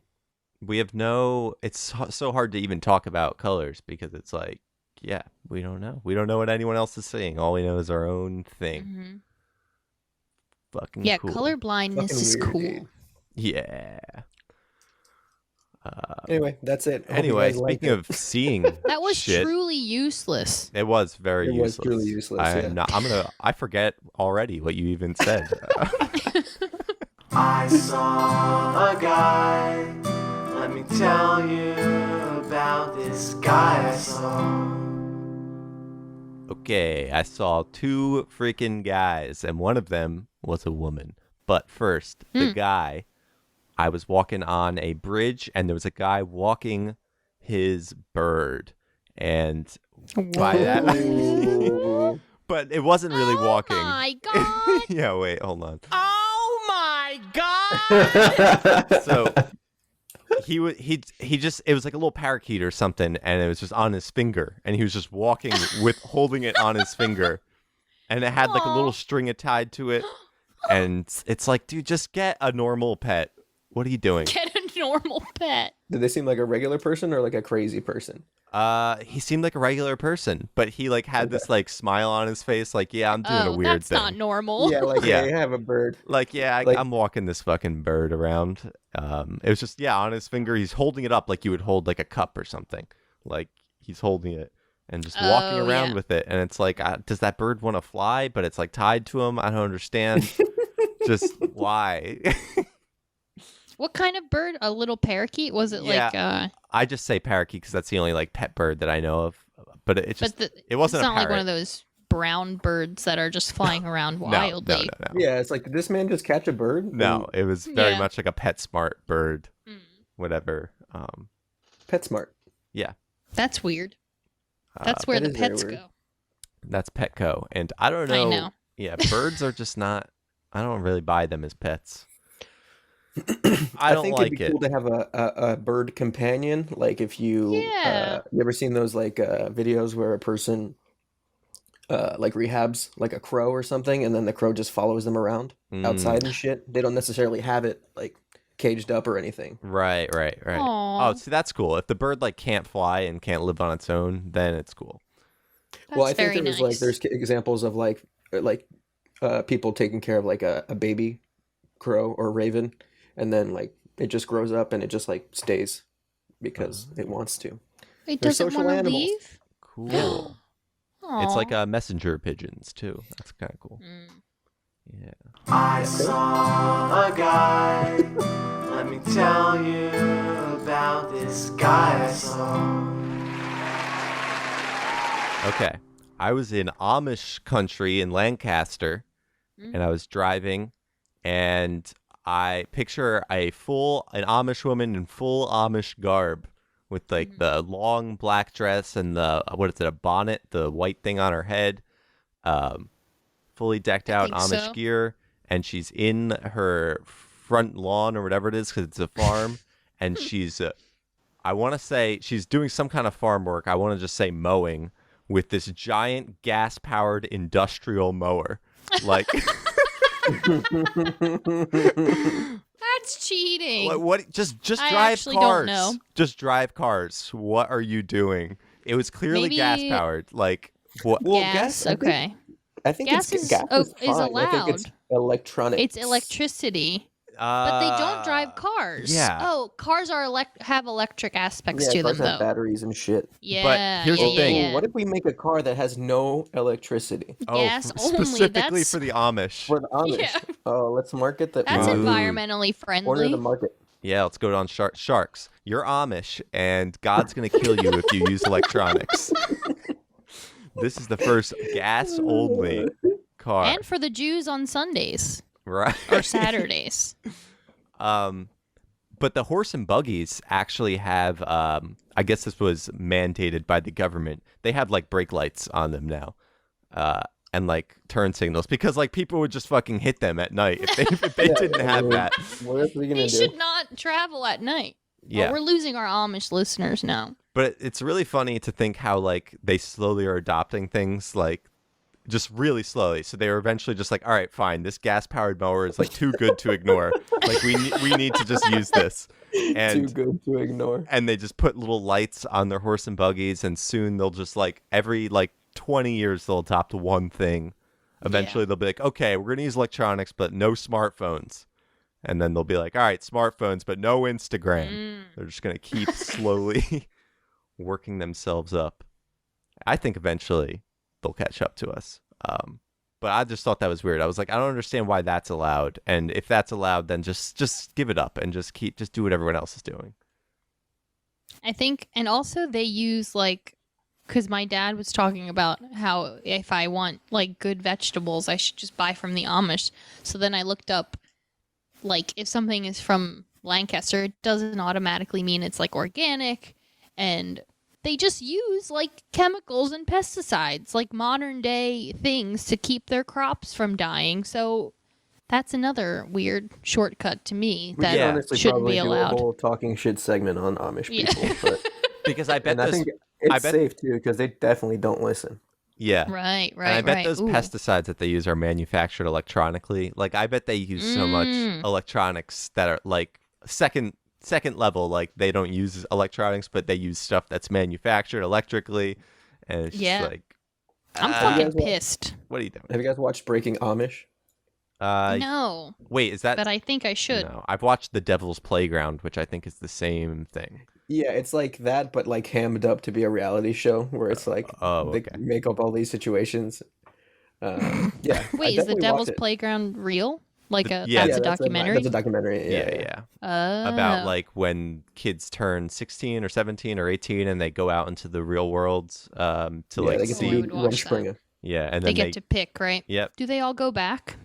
Speaker 3: We have no. It's so hard to even talk about colors because it's like, yeah, we don't know. We don't know what anyone else is saying. All we know is our own thing.
Speaker 1: hmm
Speaker 3: Fucking
Speaker 1: Yeah,
Speaker 3: cool.
Speaker 1: colorblindness
Speaker 2: Fucking
Speaker 1: is
Speaker 2: weird,
Speaker 1: cool.
Speaker 2: dude.
Speaker 3: Yeah.
Speaker 2: Anyway, that's it. Hope you
Speaker 3: Anyway,
Speaker 2: guys liked
Speaker 3: speaking
Speaker 2: it.
Speaker 3: of seeing
Speaker 1: That was
Speaker 3: shit,
Speaker 1: truly useless.
Speaker 3: it was very
Speaker 2: It was
Speaker 3: useless.
Speaker 2: truly useless,
Speaker 3: I,
Speaker 2: yeah.
Speaker 3: I forget already what you even said.
Speaker 7: I saw a guy. Let me tell you about this guy I saw.
Speaker 3: Okay, I saw 2 freaking guys, and one of them was a woman. But first, the guy, I was walking on a bridge, and there was a guy walking his bird. And by that,
Speaker 2: Ooh.
Speaker 3: but it wasn't really walking.
Speaker 1: Oh my god!
Speaker 3: Yeah, wait, hold on.
Speaker 1: Oh my god!
Speaker 3: So he just it was like a little parakeet or something, and it was just on his finger, and he was just walking with holding it on his finger, and it had like a little
Speaker 1: Aw.
Speaker 3: string tied to it, and it's like, dude, just get a normal pet. What are you doing?
Speaker 1: Get a normal pet.
Speaker 2: Did they seem like a regular person or like a crazy person?
Speaker 3: He seemed like a regular person, but he like had this like smile on his face, like, yeah, I'm doing a
Speaker 1: Oh,
Speaker 3: weird
Speaker 1: that's
Speaker 3: thing.
Speaker 1: not normal.
Speaker 2: Yeah, like
Speaker 3: Yeah.
Speaker 2: hey, have a bird.
Speaker 3: Like, yeah,
Speaker 2: Like-
Speaker 3: I'm walking this fucking bird around. It was just, yeah, on his finger. He's holding it up like you would hold like a cup or something. Like he's holding it and just walking
Speaker 1: Oh,
Speaker 3: around
Speaker 1: yeah.
Speaker 3: with it. And it's like, does that bird want to fly? But it's like tied to him. I don't understand. Just why?
Speaker 1: What kind of bird? A little parakeet? Was it
Speaker 3: Yeah.
Speaker 1: like
Speaker 3: I just say parakeet because that's the only like pet bird that I know of. But it just, it wasn't
Speaker 1: it's
Speaker 3: a
Speaker 1: not like one
Speaker 3: parrot.
Speaker 1: of those brown birds that are just flying around
Speaker 3: No,
Speaker 1: wildly.
Speaker 3: no.
Speaker 2: Yeah, it's like did this man just catch a bird?
Speaker 3: No, it was very
Speaker 1: Yeah.
Speaker 3: much like a PetSmart bird,
Speaker 1: Mm.
Speaker 3: whatever.
Speaker 2: PetSmart.
Speaker 3: Yeah,
Speaker 1: That's weird. That's where
Speaker 2: that
Speaker 1: the
Speaker 2: is very
Speaker 1: pets
Speaker 2: weird.
Speaker 1: go.
Speaker 3: that's Petco, and I don't
Speaker 1: I
Speaker 3: know.
Speaker 1: know.
Speaker 3: Yeah, birds are just not. I don't really buy them as pets. I don't
Speaker 2: think
Speaker 3: like
Speaker 2: it'd be
Speaker 3: it.
Speaker 2: cool to have a bird companion. Like if
Speaker 1: Yeah.
Speaker 2: you ever seen those like videos where a person like rehabs like a crow or something, and then the crow just follows them around outside and shit. They don't necessarily have it like caged up or anything.
Speaker 3: Right.
Speaker 1: Aw.
Speaker 3: Oh, see, that's cool. If the bird like can't fly and can't live on its own, then it's cool.
Speaker 2: Well, I
Speaker 1: That's
Speaker 2: think
Speaker 1: very
Speaker 2: there was
Speaker 1: nice.
Speaker 2: there's examples of like people taking care of like a baby crow or raven, and then like it just grows up and it just like stays because it wants to.
Speaker 1: It
Speaker 2: they're
Speaker 1: doesn't
Speaker 2: social
Speaker 1: want to
Speaker 2: animals.
Speaker 1: leave?
Speaker 3: Cool. It's
Speaker 1: Aw.
Speaker 3: like messenger pigeons too. That's kind of cool.
Speaker 1: Mm.
Speaker 3: Yeah.
Speaker 7: I saw a guy. Let me tell you about this guy I saw.
Speaker 3: Okay. I was in Amish country in Lancaster, and I was driving, and I picture an Amish woman in full Amish garb with like the long black dress and the what is it, a bonnet, the white thing on her head. fully decked out
Speaker 1: think
Speaker 3: Amish
Speaker 1: so.
Speaker 3: gear, and she's in her front lawn or whatever it is because it's a farm, and she's, I want to say she's doing some kind of farm work. I want to just say mowing with this giant gas-powered industrial mower. Like,
Speaker 1: That's cheating.
Speaker 3: what? Just
Speaker 1: I
Speaker 3: drive
Speaker 1: actually
Speaker 3: cars.
Speaker 1: don't know.
Speaker 3: Just drive cars. What are you doing? It was clearly
Speaker 1: Maybe-
Speaker 3: gas-powered. Like, what?
Speaker 2: Well,
Speaker 1: gas.
Speaker 2: I think-
Speaker 1: Okay.
Speaker 2: I think
Speaker 1: Gas
Speaker 2: it's
Speaker 1: is-
Speaker 2: gas
Speaker 1: oh,
Speaker 2: is
Speaker 1: is
Speaker 2: fine. I think it's
Speaker 1: allowed.
Speaker 2: electronic.
Speaker 1: It's electricity. But they don't drive cars.
Speaker 3: yeah.
Speaker 1: Oh, cars are have electric aspects
Speaker 2: Yeah,
Speaker 1: to
Speaker 2: cars
Speaker 1: them,
Speaker 2: have
Speaker 1: though.
Speaker 2: batteries and shit.
Speaker 1: Yeah.
Speaker 3: here's
Speaker 1: yeah,
Speaker 3: the thing.
Speaker 1: Yeah, yeah.
Speaker 2: What if we make a car that has no electricity
Speaker 1: Gas only,
Speaker 3: specifically
Speaker 1: that's-
Speaker 3: for the Amish.
Speaker 2: for the Amish?
Speaker 1: Yeah.
Speaker 2: Oh, let's market that.
Speaker 1: That's
Speaker 3: Ooh.
Speaker 1: environmentally
Speaker 2: Corner
Speaker 1: friendly.
Speaker 2: the market.
Speaker 3: Yeah, let's go on sharks. You're Amish, and God's gonna kill you if you use electronics. This is the first gas-only car,
Speaker 1: And for the Jews on Sundays
Speaker 3: right?
Speaker 1: or Saturdays.
Speaker 3: But the horse and buggies actually have, I guess this was mandated by the government. They have like brake lights on them now, and like turn signals because like people would just fucking hit them at night if they didn't have that.
Speaker 2: What else are we gonna
Speaker 1: They
Speaker 2: do?
Speaker 1: should not travel at night.
Speaker 3: Yeah.
Speaker 1: Oh, we're losing our Amish listeners now.
Speaker 3: But it's really funny to think how like they slowly are adopting things like just really slowly. So they were eventually just like, all right, fine, this gas powered mower is like too good to ignore. Like we need to just use this.
Speaker 2: Too
Speaker 3: And
Speaker 2: good to ignore.
Speaker 3: and they just put little lights on their horse and buggies, and soon they'll just like every like 20 years they'll adopt one thing. Eventually they'll be like, okay, we're gonna use electronics but no smartphones. And then they'll be like, all right, smartphones but no Instagram. They're just gonna keep slowly working themselves up. I think eventually they'll catch up to us. But I just thought that was weird. I was like, I don't understand why that's allowed. And if that's allowed, then just give it up and just do what everyone else is doing.
Speaker 1: I think, and also they use like, because my dad was talking about how if I want like good vegetables, I should just buy from the Amish. So then I looked up, like, if something is from Lancaster, it doesn't automatically mean it's like organic, and they just use like chemicals and pesticides, like modern day things to keep their crops from dying. So that's another weird shortcut to me
Speaker 2: We
Speaker 1: that
Speaker 2: could honestly
Speaker 1: shouldn't
Speaker 2: probably
Speaker 1: be
Speaker 2: do a
Speaker 1: allowed.
Speaker 2: whole talking shit segment on Amish
Speaker 1: Yeah.
Speaker 2: people, but
Speaker 3: Because I bet
Speaker 2: and I
Speaker 3: this,
Speaker 2: think it's
Speaker 3: I bet-
Speaker 2: safe too because they definitely don't listen.
Speaker 3: yeah.
Speaker 1: Right,
Speaker 3: And I bet
Speaker 1: right.
Speaker 3: those
Speaker 1: Ooh.
Speaker 3: pesticides that they use are manufactured electronically. Like I bet they use so much electronics that are like second level. Like they don't use electronics, but they use stuff that's manufactured electrically. And it's
Speaker 1: Yeah.
Speaker 3: just like,
Speaker 1: I'm
Speaker 3: uh,
Speaker 1: fucking
Speaker 2: guys want-
Speaker 1: pissed.
Speaker 3: what are you doing?
Speaker 2: Have you guys watched Breaking Amish?
Speaker 1: No,
Speaker 3: Wait, is that?
Speaker 1: but I think I should.
Speaker 3: No, I've watched The Devil's Playground, which I think is the same thing.
Speaker 2: Yeah, it's like that, but like hammed up to be a reality show where it's like
Speaker 3: Oh,
Speaker 2: they
Speaker 3: okay.
Speaker 2: make up all these situations. Yeah. I
Speaker 1: Wait, is the
Speaker 2: definitely
Speaker 1: Devil's
Speaker 2: watched it.
Speaker 1: Playground real? Like a
Speaker 3: Yeah,
Speaker 1: that's a
Speaker 2: that's
Speaker 1: documentary?
Speaker 2: That's a documentary.
Speaker 3: Yeah.
Speaker 1: Oh.
Speaker 3: About like when kids turn 16 or 17 or 18 and they go out into the real world to
Speaker 2: Yeah,
Speaker 3: like
Speaker 2: they get
Speaker 1: see-
Speaker 2: to
Speaker 1: I
Speaker 2: eat
Speaker 1: would watch
Speaker 2: Rumspringa.
Speaker 3: yeah, and
Speaker 1: they
Speaker 3: then
Speaker 1: get to pick, right?
Speaker 3: yep,
Speaker 1: Do they all go back?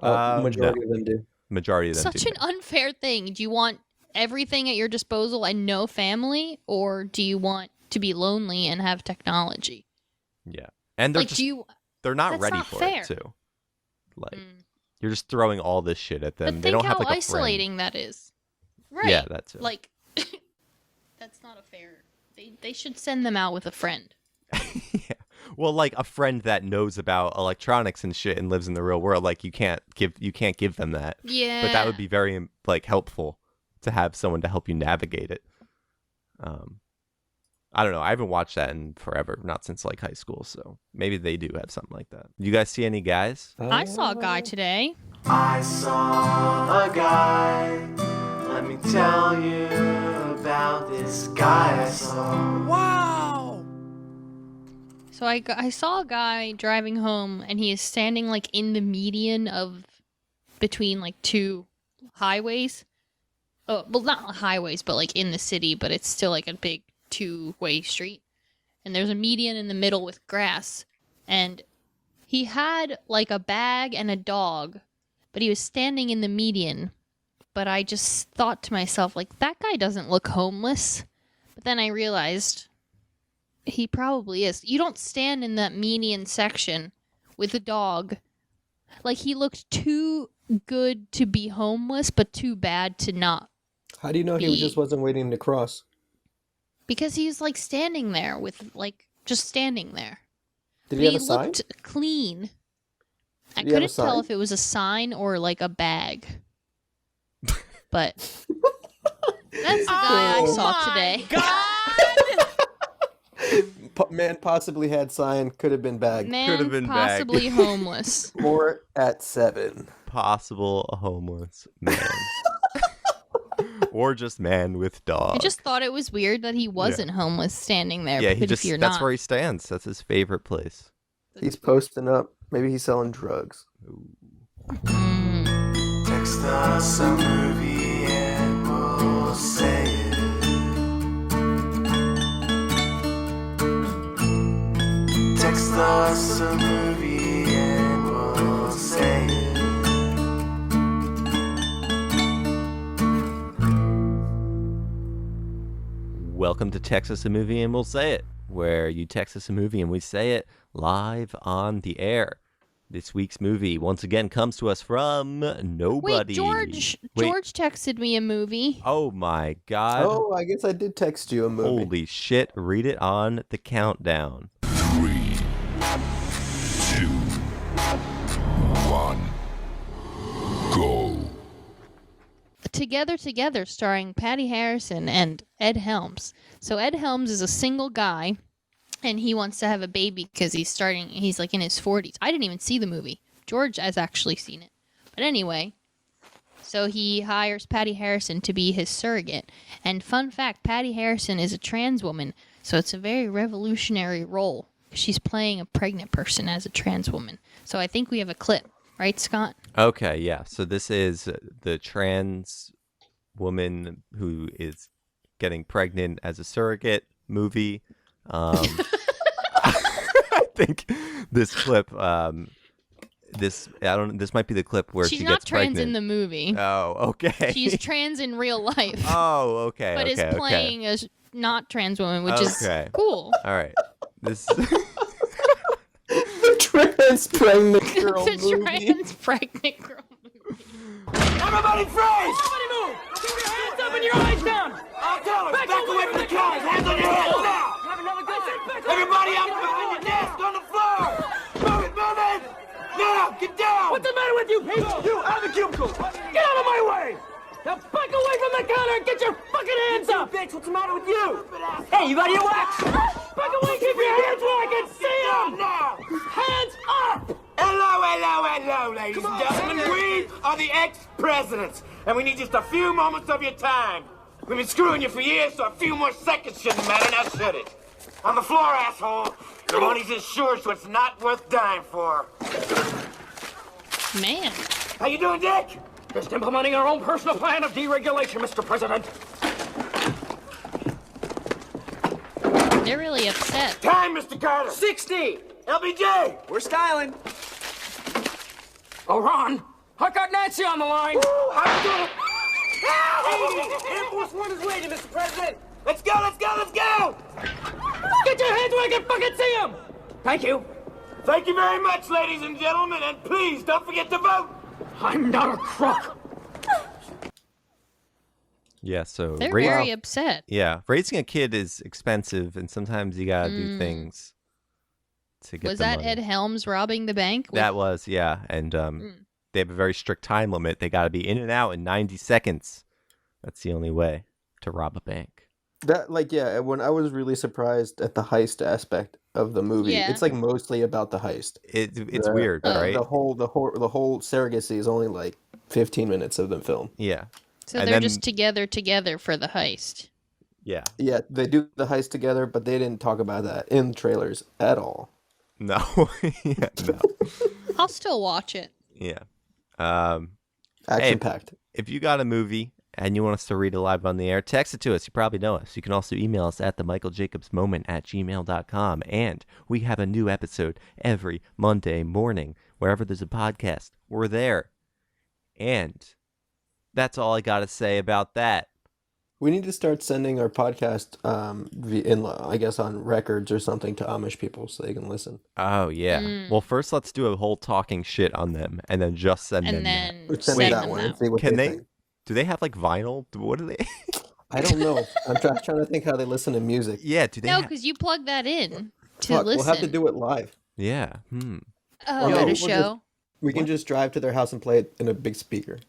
Speaker 2: Majority of them do.
Speaker 3: majority of them
Speaker 1: Such
Speaker 3: do.
Speaker 1: an unfair thing. Do you want everything at your disposal and no family, or do you want to be lonely and have technology?
Speaker 3: Yeah, and they're
Speaker 1: Like,
Speaker 3: just
Speaker 1: do you?
Speaker 3: they're not
Speaker 1: that's
Speaker 3: ready
Speaker 1: not
Speaker 3: for
Speaker 1: fair.
Speaker 3: it too. Like
Speaker 1: Mm.
Speaker 3: you're just throwing all this shit at them.
Speaker 1: But
Speaker 3: They
Speaker 1: think
Speaker 3: don't have
Speaker 1: how
Speaker 3: like
Speaker 1: isolating that is.
Speaker 3: a
Speaker 1: Right.
Speaker 3: friend. Yeah, that's it.
Speaker 1: Like, that's not a fair. They should send them out with a friend.
Speaker 3: yeah. Well, like a friend that knows about electronics and shit and lives in the real world, like you can't give them that.
Speaker 1: Yeah.
Speaker 3: But that would be very like helpful to have someone to help you navigate it. I don't know. I haven't watched that in forever, not since like high school. So maybe they do have something like that. You guys see any guys?
Speaker 1: I saw a guy today.
Speaker 7: I saw a guy. Let me tell you about this guy I saw.
Speaker 3: Wow.
Speaker 1: So I saw a guy driving home, and he is standing like in the median of between like two highways. Oh, well, not highways, but like in the city, but it's still like a big two-way street. And there's a median in the middle with grass, and he had like a bag and a dog, but he was standing in the median. But I just thought to myself, like, that guy doesn't look homeless. But then I realized he probably is. You don't stand in that median section with a dog Like, he looked too good to be homeless, but too bad to not.
Speaker 2: How do you know he just wasn't waiting to cross?
Speaker 1: Because he's, like, standing there with, like, just standing there.
Speaker 2: Did
Speaker 1: But
Speaker 2: he have a sign?
Speaker 1: looked clean. I
Speaker 2: Did he have a
Speaker 1: couldn't tell
Speaker 2: sign?
Speaker 1: if it was a sign or, like, a bag. But that's the guy I saw today.
Speaker 2: Man possibly had sign, could have been bag.
Speaker 1: Man,
Speaker 3: Could've been bag.
Speaker 1: possibly homeless.
Speaker 2: More at 7.
Speaker 3: Possible homeless man. Or just man with dog.
Speaker 1: I just thought it was weird that he wasn't homeless standing there.
Speaker 3: Yeah,
Speaker 1: but
Speaker 3: he
Speaker 1: if
Speaker 3: just
Speaker 1: you're
Speaker 3: that's
Speaker 1: not,
Speaker 3: where he stands. That's his favorite place.
Speaker 2: He's posting up. Maybe he's selling drugs.
Speaker 7: Text us a movie and we'll say it. Text us a movie and we'll say it.
Speaker 3: Welcome to Texas a Movie and We'll Say It, where you text us a movie and we say it live on the air. This week's movie once again comes to us from nobody.
Speaker 1: George texted me a movie.
Speaker 3: Oh my God.
Speaker 2: Oh, I guess I did text you a movie.
Speaker 3: Holy shit. Read it on the countdown.
Speaker 8: 3, 2, 1, go.
Speaker 1: Together, starring Patty Harrison and Ed Helms. So Ed Helms is a single guy, and he wants to have a baby because he's like in his 40s. I didn't even see the movie. George has actually seen it. But anyway, so he hires Patty Harrison to be his surrogate. And fun fact, Patty Harrison is a trans woman, so it's a very revolutionary role. She's playing a pregnant person as a trans woman. So I think we have a clip. Right, Scott?
Speaker 3: Okay, yeah. So this is the trans woman who is getting pregnant as a surrogate movie. I think this clip, this might be the clip where
Speaker 1: She's
Speaker 3: she
Speaker 1: not
Speaker 3: gets
Speaker 1: trans
Speaker 3: pregnant.
Speaker 1: in the movie.
Speaker 3: Oh, okay.
Speaker 1: She's trans in real life.
Speaker 3: Oh, okay.
Speaker 1: But
Speaker 3: okay,
Speaker 1: is playing a not trans woman, which is
Speaker 3: Okay.
Speaker 1: cool.
Speaker 3: All right. This.
Speaker 2: The trans pregnant girl
Speaker 1: The
Speaker 2: movie.
Speaker 1: trans pregnant girl movie.
Speaker 9: Everybody freeze! Nobody move! Keep your hands up and your eyes down! I'll tell her! Back away from the counters! Hands on your head! Now! Everybody up behind your desk on the floor! Move it! Move it! Now! Get down! What's the matter with you people? You out of the cubicle! Get out of my way! Now back away from the counter and get your fucking hands up! Bitch, what's the matter with you? Hey, you got your wax? Back away! Keep your hands where I can see them! Now! Hands up! Hello, ladies and gentlemen. We are the ex-presidents, and we need just a few moments of your time. We've been screwing you for years, so a few more seconds shouldn't matter, now should it? On the floor, asshole. Your money's insured, so it's not worth dying for.
Speaker 1: Man.
Speaker 9: How you doing, Dick? Just implementing our own personal plan of deregulation, Mr. President.
Speaker 1: They're really upset.
Speaker 9: Time, Mr. Carter. 60. LBJ. We're styling. Oh, Ron. I got Nancy on the line. How you doing? 80. Air Force One is waiting, Mr. President. Let's go, let's go, let's go. Get your hands where I can fucking see them. Thank you. Thank you very much, ladies and gentlemen, and please don't forget to vote. I'm not a crook.
Speaker 3: Yeah. So.
Speaker 1: They're very upset.
Speaker 3: Yeah, raising a kid is expensive, and sometimes you gotta do things to get.
Speaker 1: Was
Speaker 3: the
Speaker 1: that
Speaker 3: money.
Speaker 1: Ed Helms robbing the bank?
Speaker 3: That was, yeah, and they have a very strict time limit. They got to be in and out in 90 seconds. That's the only way to rob a bank.
Speaker 2: That when I was really surprised at the heist aspect of the movie.
Speaker 1: Yeah.
Speaker 2: It's like mostly about the heist.
Speaker 3: It's weird, right?
Speaker 2: The whole surrogacy is only like 15 minutes of the film.
Speaker 3: Yeah.
Speaker 1: So
Speaker 3: And
Speaker 1: they're
Speaker 3: then-
Speaker 1: just together for the heist.
Speaker 3: Yeah.
Speaker 2: Yeah, they do the heist together, but they didn't talk about that in the trailers at all.
Speaker 3: No. Yeah, no.
Speaker 1: I'll still watch it.
Speaker 3: Yeah.
Speaker 2: Action packed.
Speaker 3: If you got a movie and you want us to read it live on the air, text it to us. You probably know us. You can also email us at themichaeljacobsmoment@gmail.com. And we have a new episode every Monday morning. Wherever there's a podcast, we're there. And that's all I got to say about that.
Speaker 2: We need to start sending our podcast, I guess, on records or something to Amish people so they can listen.
Speaker 3: Oh yeah. Well, first let's do a whole talking shit on them, and then just send them
Speaker 1: And
Speaker 3: that.
Speaker 1: then
Speaker 2: Send me
Speaker 1: send
Speaker 2: that
Speaker 1: them
Speaker 2: one
Speaker 1: that.
Speaker 2: and see what
Speaker 3: Can
Speaker 2: they
Speaker 3: they?
Speaker 2: think.
Speaker 3: Do they have like vinyl? What do they?
Speaker 2: I don't know. I'm trying to think how they listen to music.
Speaker 3: Yeah. Do they?
Speaker 1: No, because you plug that in to
Speaker 2: Fuck,
Speaker 1: listen.
Speaker 2: we'll have to do it live.
Speaker 3: Yeah.
Speaker 1: Oh,
Speaker 2: Yo,
Speaker 1: at a
Speaker 2: we'll
Speaker 1: show.
Speaker 2: We can just drive to their house and play it in a big speaker.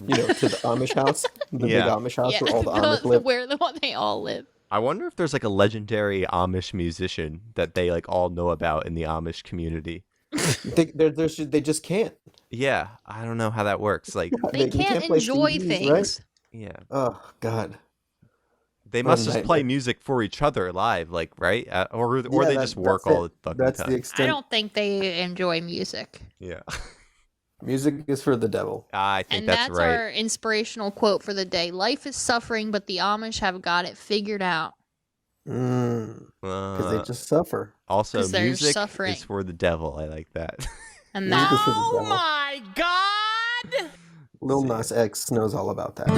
Speaker 2: You know, to the Amish house, the
Speaker 3: Yeah.
Speaker 2: big Amish house
Speaker 1: Yeah,
Speaker 2: where all the Amish live.
Speaker 1: where they all live.
Speaker 3: I wonder if there's like a legendary Amish musician that they like all know about in the Amish community.
Speaker 2: They just can't.
Speaker 3: Yeah, I don't know how that works. Like,
Speaker 1: They
Speaker 2: we
Speaker 1: can't
Speaker 2: play
Speaker 1: enjoy
Speaker 2: CDs,
Speaker 1: things.
Speaker 2: right?
Speaker 3: yeah,
Speaker 2: Oh God.
Speaker 3: they
Speaker 2: What a
Speaker 3: must just play
Speaker 2: nightmare.
Speaker 3: music for each other live, like right, or
Speaker 2: Yeah,
Speaker 3: they just work
Speaker 2: that's
Speaker 3: all
Speaker 2: it.
Speaker 3: the fucking
Speaker 2: That's
Speaker 3: time.
Speaker 2: the
Speaker 1: I
Speaker 2: extent.
Speaker 1: don't think they enjoy music.
Speaker 3: Yeah,
Speaker 2: Music is for the devil.
Speaker 3: I think
Speaker 1: And
Speaker 3: that's right.
Speaker 1: our inspirational quote for the day. Life is suffering, but the Amish have got it figured out.
Speaker 2: Because they just suffer.
Speaker 3: Also,
Speaker 1: 'Cause they're
Speaker 3: music
Speaker 1: suffering.
Speaker 3: is for the devil. I like that.
Speaker 1: And
Speaker 2: Music
Speaker 1: that
Speaker 2: is for the devil.
Speaker 9: my God!
Speaker 2: Lil Nas X knows all about that.